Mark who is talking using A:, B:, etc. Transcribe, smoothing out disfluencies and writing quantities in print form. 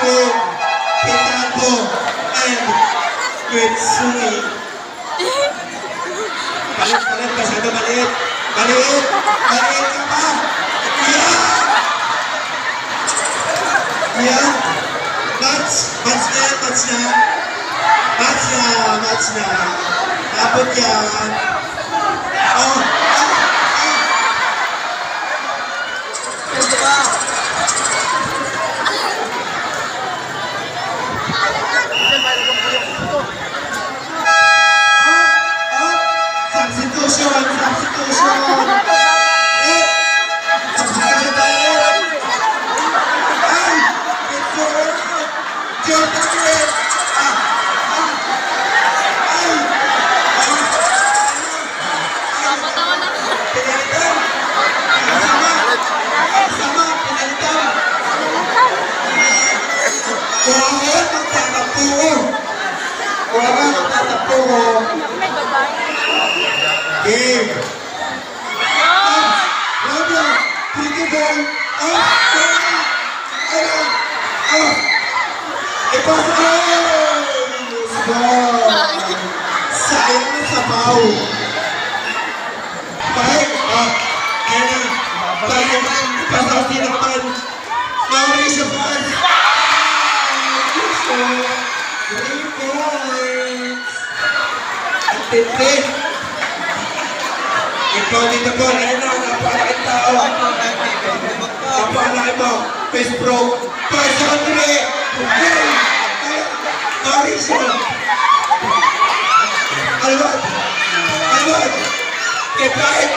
A: with Pitapo and with Sui. Palit, masyado maliit. Maliit ka pa. Yeah. Match na. Abot yan. Oh. Substitution. Game. Sayang na sabaw. Bakit? Ayan na. Pasasi naman. Mauricio Paz. 3 points. Ang titid. Ikaw din na po. Ayan na. Napakalaking tao. Napakalaking mo. Face Pro. Pasandre. Mauricio. Alwan. Kaya kahit